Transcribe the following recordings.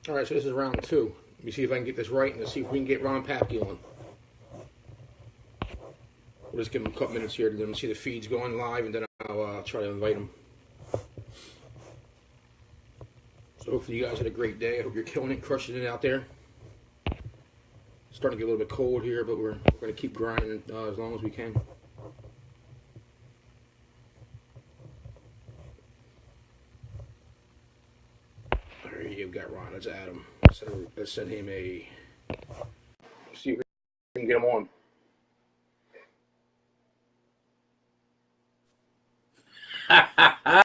All right, so this is round two. Let me see if I can get this right and let's see if we can get Ron Papke on. We'll just give him a couple minutes here to let him see the feeds going live, and then I'll try to invite him. So hopefully you guys had a great day. I hope you're killing it, crushing it out there. Starting to get a little bit cold here, but we're going to keep grinding as long as we can. There you got Ron. Let's add him. Let's send him a. See if we can get him on.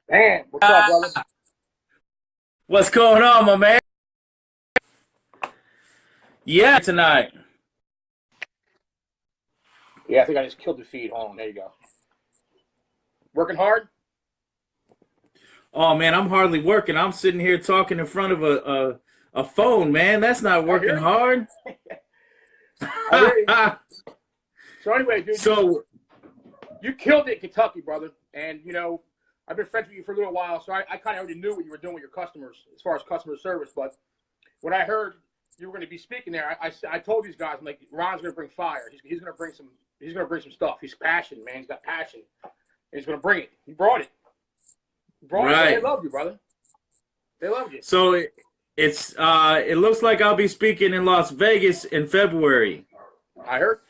Man, what's up, brother? What's going on, my man? Yeah, tonight. Yeah, I think I just killed the feed. Hold on, there you go. Working hard? Oh man, I'm hardly working. I'm sitting here talking in front of a phone, man. That's not working hard. So anyway, dude, you killed it in Kentucky, brother. And you know, I've been friends with you for a little while, so I kind of already knew what you were doing with your customers as far as customer service. But when I heard you were going to be speaking there, I told these guys, I'm like, Ron's going to bring fire. He's going to bring some. He's going to bring some stuff. He's passionate, man. He's got passion. And he's going to bring it. He brought it. Right. They love you, brother. They love you. So it looks like I'll be speaking in Las Vegas in February. I heard.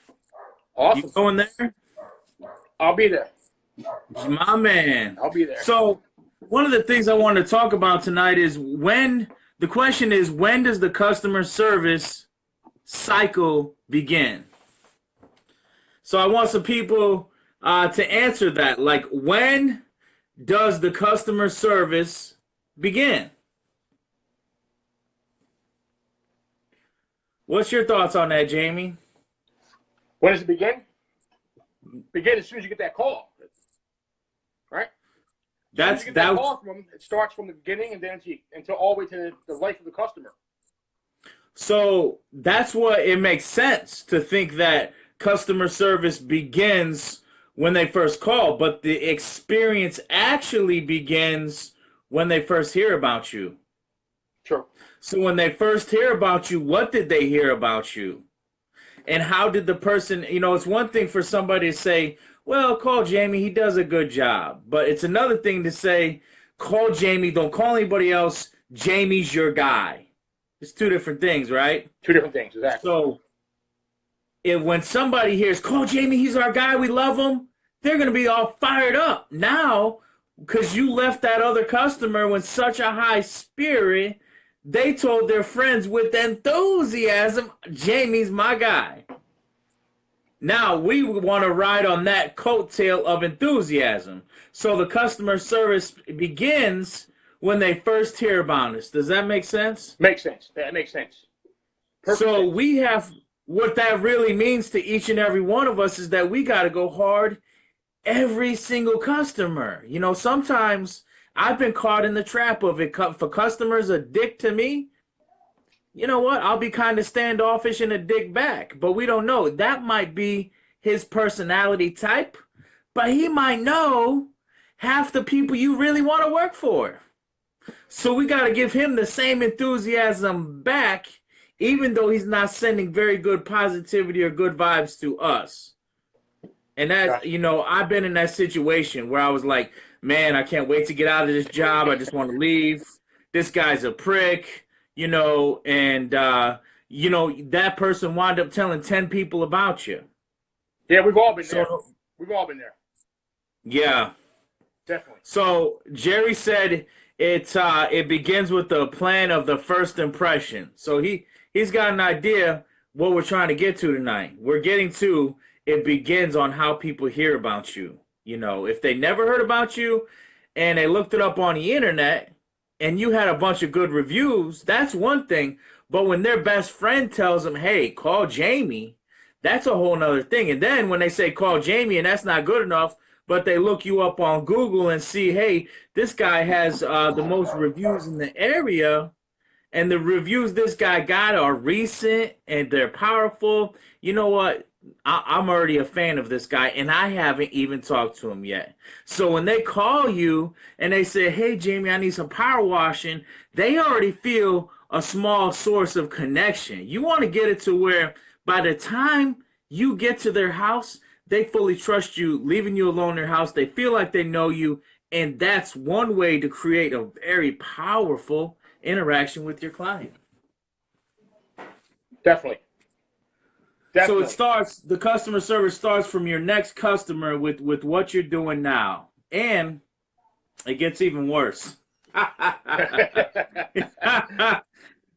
Awesome. You going there? I'll be there. My man. I'll be there. So one of the things I want to talk about tonight is when does the customer service cycle begin? So I want some people to answer that. Like, when does the customer service begin? What's your thoughts on that, Jamie? When does it begin? Begin as soon as you get that call, right? That call from them, it starts from the beginning and then until all the way to the life of the customer. So that's what it makes sense to think that customer service begins when they first call, but the experience actually begins when they first hear about you. True. So when they first hear about you, what did they hear about you? And how did the person, it's one thing for somebody to say, well, call Jamie, he does a good job. But it's another thing to say, call Jamie, don't call anybody else, Jamie's your guy. It's two different things, right? Two different things, exactly. So when somebody hears, call Jamie, he's our guy, we love him, they're going to be all fired up. Now, because you left that other customer with such a high spirit, they told their friends with enthusiasm, Jamie's my guy. Now, we want to ride on that coattail of enthusiasm. So the customer service begins when they first hear about us. Does that make sense? Makes sense. That makes sense. Perfect sense. We have, what that really means to each and every one of us is that we got to go hard every single customer. Sometimes I've been caught in the trap of it. For customers a dick to me, you know what? I'll be kind of standoffish and a dick back. But we don't know. That might be his personality type. But he might know half the people you really want to work for. So we got to give him the same enthusiasm back, even though he's not sending very good positivity or good vibes to us. And that, I've been in that situation where I was like, man, I can't wait to get out of this job. I just want to leave. This guy's a prick, and, that person wound up telling 10 people about you. Yeah, we've all been there. We've all been there. Yeah. Definitely. So Jerry said it begins with the plan of the first impression. So he's got an idea what we're trying to get to tonight. We're getting to it begins on how people hear about you. If they never heard about you and they looked it up on the internet and you had a bunch of good reviews, that's one thing. But when their best friend tells them, hey, call Jamie, that's a whole nother thing. And then when they say call Jamie and that's not good enough, but they look you up on Google and see, hey, this guy has the most reviews in the area, and the reviews this guy got are recent and they're powerful. You know what? I'm already a fan of this guy, and I haven't even talked to him yet. So when they call you and they say, hey, Jamie, I need some power washing, they already feel a small source of connection. You want to get it to where by the time you get to their house, they fully trust you, leaving you alone in their house. They feel like they know you. And that's one way to create a very powerful interaction with your client. Definitely. So it starts, the customer service starts from your next customer with what you're doing now. And it gets even worse.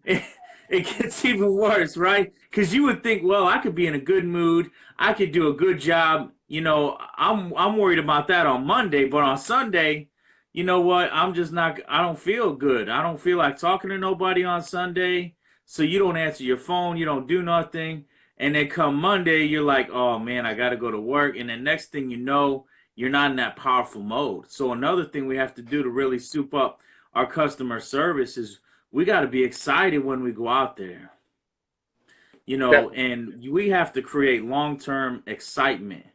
It gets even worse, right? Because you would think, well, I could be in a good mood. I could do a good job. You know, I'm worried about that on Monday, but on Sunday, you know what? I'm just not, I don't feel good. I don't feel like talking to nobody on Sunday. So you don't answer your phone. You don't do nothing. And then come Monday, you're like, oh man, I got to go to work. And the next thing you know, you're not in that powerful mode. So another thing we have to do to really soup up our customer service is we got to be excited when we go out there. You know, and we have to create long-term excitement.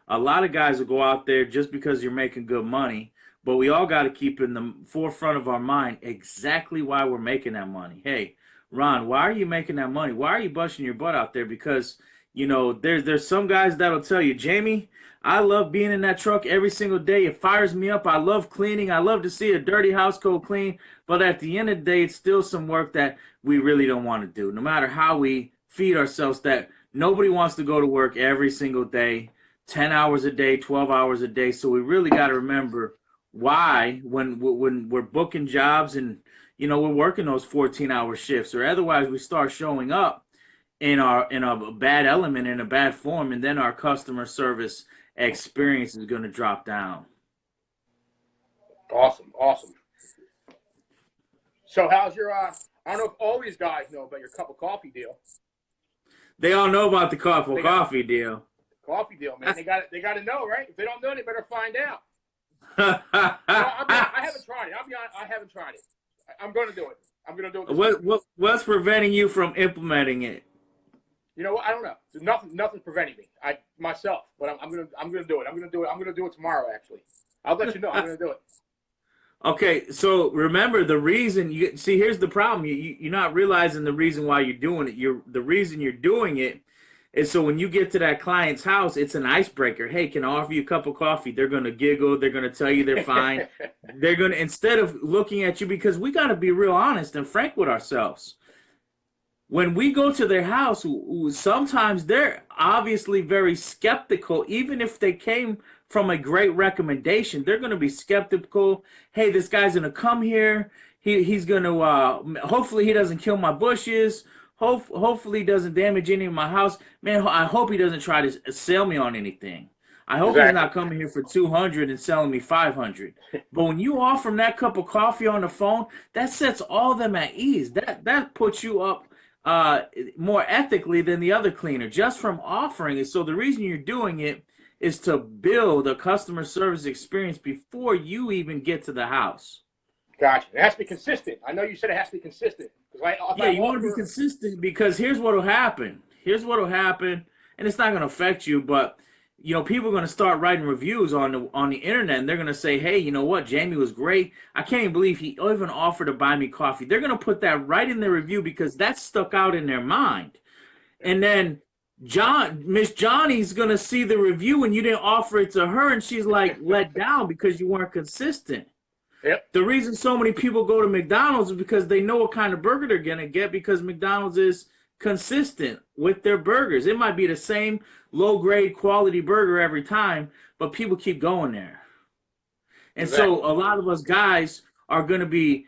A lot of guys will go out there just because you're making good money, but we all got to keep in the forefront of our mind exactly why we're making that money. Hey, Ron, why are you making that money? Why are you busting your butt out there? Because, you know, there's some guys that'll tell you, Jamie, I love being in that truck every single day. It fires me up. I love cleaning. I love to see a dirty house coat clean. But at the end of the day, it's still some work that we really don't want to do. No matter how we feed ourselves, that nobody wants to go to work every single day, 10 hours a day, 12 hours a day. So we really got to remember why when we're booking jobs and, you know, we're working those 14-hour shifts, or otherwise we start showing up in a bad element, in a bad form, and then our customer service experience is going to drop down. Awesome. So how's your I don't know if all these guys know about your cup of coffee deal. They all know about the coffee deal. Coffee deal, man. They got to know, right? If they don't know, they better find out. I haven't tried it. I'll be honest, I haven't tried it. I'm going to do it. I'm going to do it. What's preventing you from implementing it? You know what? I don't know. There's nothing's preventing me. Myself, but I'm gonna do it. I'm gonna do it tomorrow. Actually, I'll let you know. I'm gonna do it. Okay, so remember the reason you see. Here's the problem. You're not realizing the reason why you're doing it. The reason you're doing it is so when you get to that client's house, it's an icebreaker. Hey, can I offer you a cup of coffee? They're gonna giggle. They're gonna tell you they're fine. They're gonna, instead of looking at you, because we got to be real honest and frank with ourselves. When we go to their house, sometimes they're obviously very skeptical. Even if they came from a great recommendation, they're going to be skeptical. Hey, this guy's going to come here. He's going to, hopefully he doesn't kill my bushes. Hopefully he doesn't damage any of my house. Man, I hope he doesn't try to sell me on anything. I hope he's not coming here for $200 and selling me $500. But when you offer him that cup of coffee on the phone, that sets all of them at ease. That puts you up more ethically than the other cleaner, just from offering it. So the reason you're doing it is to build a customer service experience before you even get to the house. Gotcha. It has to be consistent. I know you said it has to be consistent. You want to be consistent, because here's what will happen. And it's not going to affect you, but you know, people are going to start writing reviews on the internet, and they're going to say, hey, you know what, Jamie was great. I can't even believe he even offered to buy me coffee. They're going to put that right in their review because that's stuck out in their mind. And then Miss Johnny's going to see the review and you didn't offer it to her, and she's like let down because you weren't consistent. Yep. The reason so many people go to McDonald's is because they know what kind of burger they're going to get, because McDonald's is consistent with their burgers. It might be the same low-grade quality burger every time, but people keep going there. And so a lot of us guys are going to be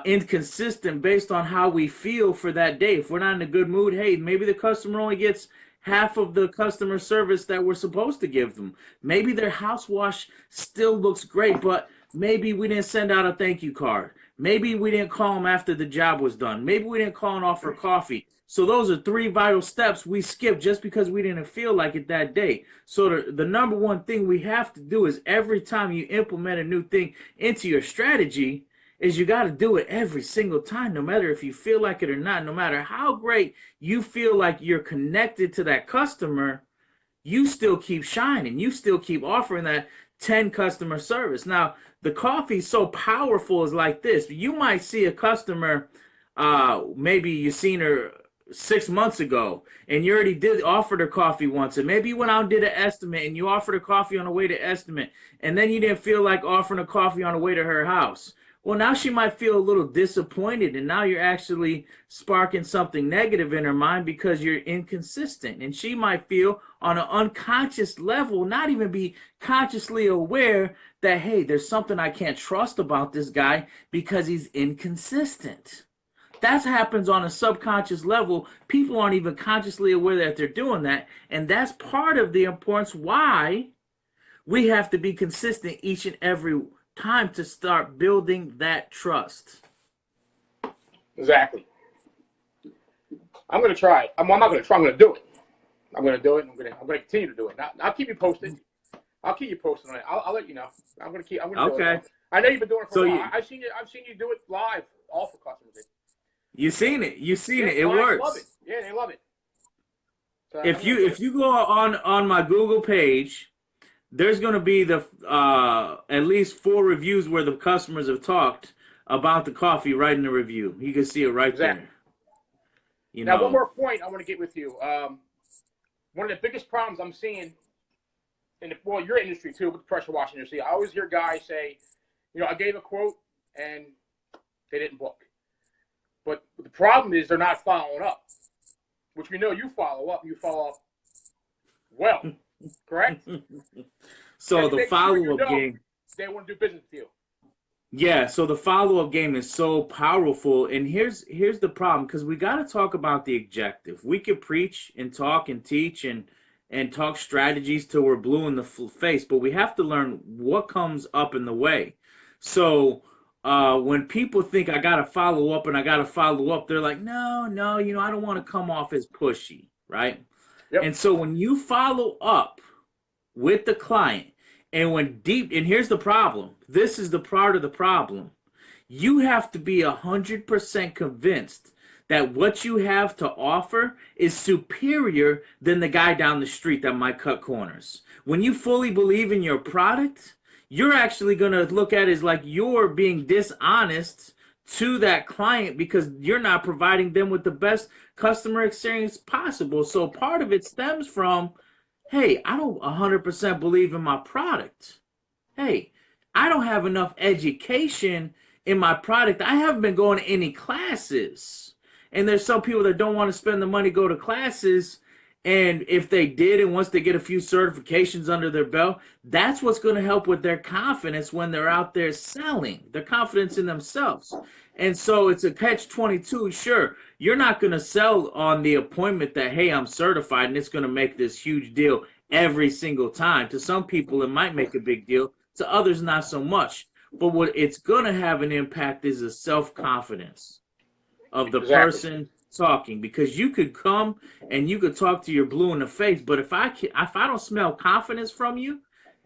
inconsistent based on how we feel for that day. If we're not in a good mood, hey, maybe the customer only gets half of the customer service that we're supposed to give them. Maybe their house wash still looks great, but maybe we didn't send out a thank you card. Maybe we didn't call them after the job was done. Maybe we didn't call and offer coffee. So those are 3 vital steps we skipped just because we didn't feel like it that day. So the number one thing we have to do is every time you implement a new thing into your strategy is you got to do it every single time, no matter if you feel like it or not. No matter how great you feel like you're connected to that customer, you still keep shining. You still keep offering that 10 customer service. Now, the coffee is so powerful is like this. You might see a customer maybe you seen her 6 months ago, and you already did offered her coffee once, and maybe you went out and did an estimate, and you offered her coffee on the way to estimate, and then you didn't feel like offering a coffee on the way to her house. Well, now she might feel a little disappointed, and now you're actually sparking something negative in her mind because you're inconsistent, and she might feel on an unconscious level, not even be consciously aware that, hey, there's something I can't trust about this guy because he's inconsistent. That happens on a subconscious level. People aren't even consciously aware that they're doing that. And that's part of the importance why we have to be consistent each and every time to start building that trust. Exactly. I'm going to try it. I'm not going to try. I'm going to do it. I'm going to do it. I'm going to continue to do it. I'll keep you posted. I'll keep you posted on it. I'll let you know. I'm going to do it. I know you've been doing it for a while. I've seen you do it live, all for customers. You seen it. It works. Love it. Yeah, they love it. So if you go on my Google page, there's going to be the at least 4 reviews where the customers have talked about the coffee right in the review. You can see it right there. Now, one more point I want to get with you. One of the biggest problems I'm seeing in your industry too, with the pressure washing industry, I always hear guys say, I gave a quote and they didn't book. But the problem is they're not following up, which we know you follow up. You follow up well, correct? So the follow-up game. They want to do business with you. Yeah, so the follow-up game is so powerful. And here's the problem, because we got to talk about the objective. We could preach and talk and teach and talk strategies till we're blue in the face, but we have to learn what comes up in the way. So when people think I got to follow up, they're like, no, I don't want to come off as pushy, right? Yep. And so when you follow up with the client, and here's the problem. This is the part of the problem. You have to be 100% convinced that what you have to offer is superior than the guy down the street that might cut corners. When you fully believe in your product, you're actually going to look at it as like you're being dishonest to that client because you're not providing them with the best customer experience possible. So part of it stems from, hey, I don't 100% believe in my product. Hey, I don't have enough education in my product. I haven't been going to any classes. And there's some people that don't want to spend the money to go to classes. And if they did, and once they get a few certifications under their belt, that's what's going to help with their confidence when they're out there selling, their confidence in themselves. And so it's a catch-22. Sure, you're not going to sell on the appointment that, hey, I'm certified, and it's going to make this huge deal every single time. To some people, it might make a big deal. To others, not so much. But what it's going to have an impact is the self-confidence of the person talking, because you could come and you could talk to your blue in the face, but if I don't smell confidence from you,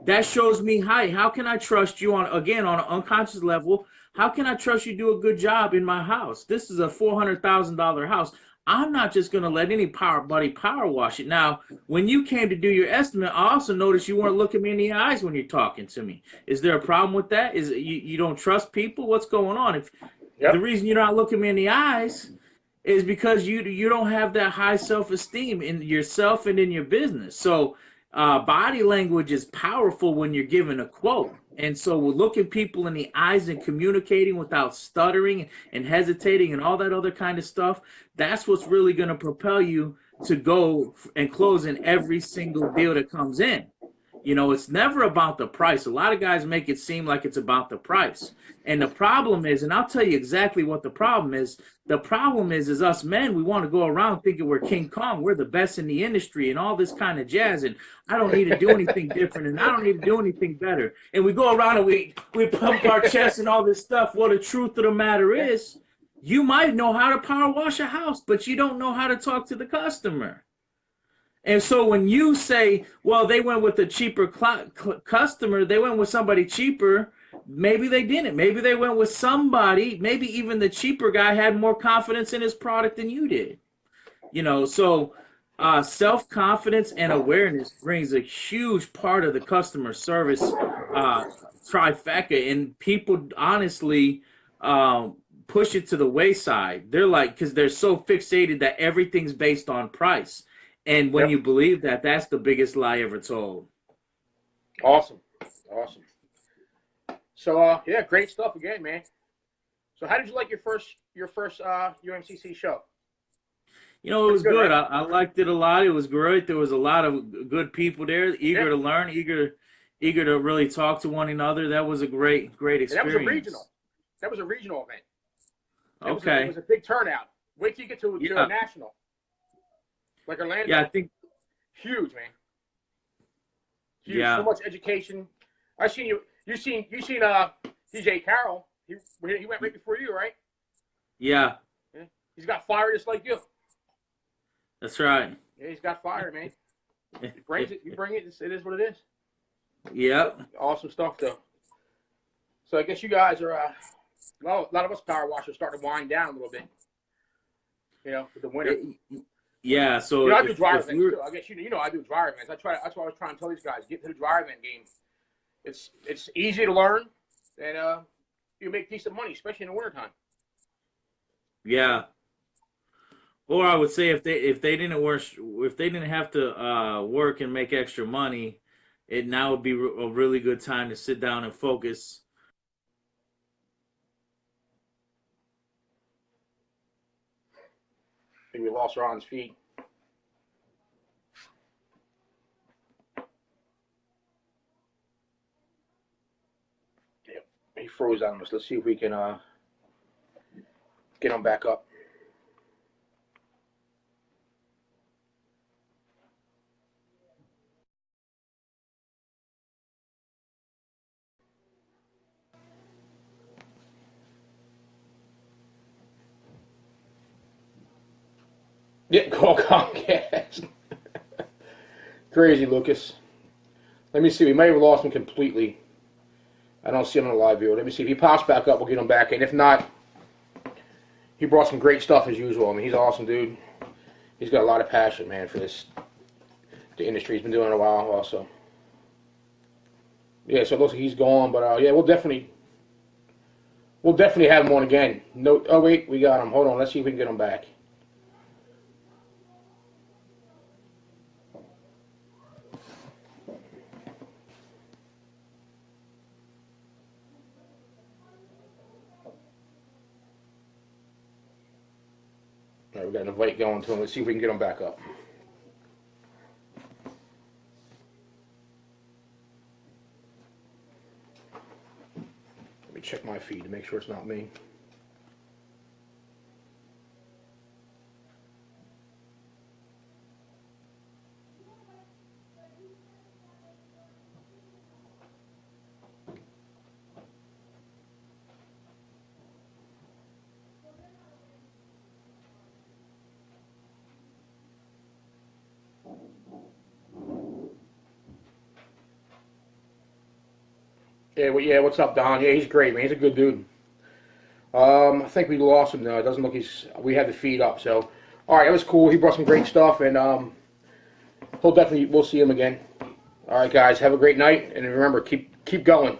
that shows me, hi, how can I trust you on an unconscious level? How can I trust you do a good job in my house? This is a $400,000 house. I'm not just going to let any power wash it. Now, when you came to do your estimate, I also noticed you weren't looking me in the eyes when you're talking to me. Is there a problem with that? Is you don't trust people? What's going on? The reason you're not looking me in the eyes is because you don't have that high self-esteem in yourself and in your business. So body language is powerful when you're giving a quote. And so we're looking people in the eyes and communicating without stuttering and hesitating and all that other kind of stuff. That's what's really going to propel you to go and close in every single deal that comes in. It's never about the price. A lot of guys make it seem like it's about the price. And the problem is, and I'll tell you exactly what the problem is. The problem is us men, we want to go around thinking we're King Kong. We're the best in the industry and all this kind of jazz. And I don't need to do anything different. And I don't need to do anything better. And we go around and we pump our chest and all this stuff. Well, the truth of the matter is, you might know how to power wash a house, but you don't know how to talk to the customer. And so when you say, well, they went with a cheaper customer, they went with somebody cheaper, maybe they didn't. Maybe they went with somebody, maybe even the cheaper guy had more confidence in his product than you did. So self-confidence and awareness brings a huge part of the customer service trifecta. And people honestly push it to the wayside. They're like, because they're so fixated that everything's based on price. And when you believe that, that's the biggest lie ever told. Awesome. Awesome. So, yeah, great stuff again, man. So how did you like your first UMCC show? You know, it was good. Right? I liked it a lot. It was great. There was a lot of good people there, eager to learn, eager to really talk to one another. That was a great experience. And that was a regional. That was a regional event. Okay. It was a big turnout. Wait till you get to a national. Like Orlando. Yeah, I think. Huge, man. Huge. Yeah. So much education. I seen you. You seen DJ Carroll. He went right before you, right? Yeah. He's got fire just like you. That's right. Yeah, he's got fire, man. He brings it. You bring it. It is what it is. Yep. Awesome stuff, though. So I guess you guys are, well, a lot of us power washers starting to wind down a little bit. You know, with the winter. Yeah. So I do dryer events too. I guess you know I do dryer events. That's why I was trying to tell these guys, get to the dryer event game. It's easy to learn, and you make decent money, especially in the wintertime. Yeah. Or I would say if they didn't have to work and make extra money, it now would be a really good time to sit down and focus. I think we lost Ron's feed. Yep, he froze on us. Let's see if we can get him back up. Yeah, call Comcast. Crazy, Lucas. Let me see. We might have lost him completely. I don't see him on the live view. Let me see. If he pops back up, we'll get him back in. If not, he brought some great stuff as usual. I mean, he's an awesome dude. He's got a lot of passion, man, for this. The industry. He's been doing it a while also. Yeah, so it looks like he's gone. But, yeah, we'll definitely have him on again. No, oh, wait. We got him. Hold on. Let's see if we can get him back. All right, we got an invite going to him. Let's see if we can get him back up. Let me check my feed to make sure it's not me. Yeah, what's up, Don? Yeah, he's great, man. He's a good dude. I think we lost him now. It doesn't look we had the feed up. So, all right, that was cool. He brought some great stuff, and we'll see him again. All right, guys, have a great night, and remember, keep going.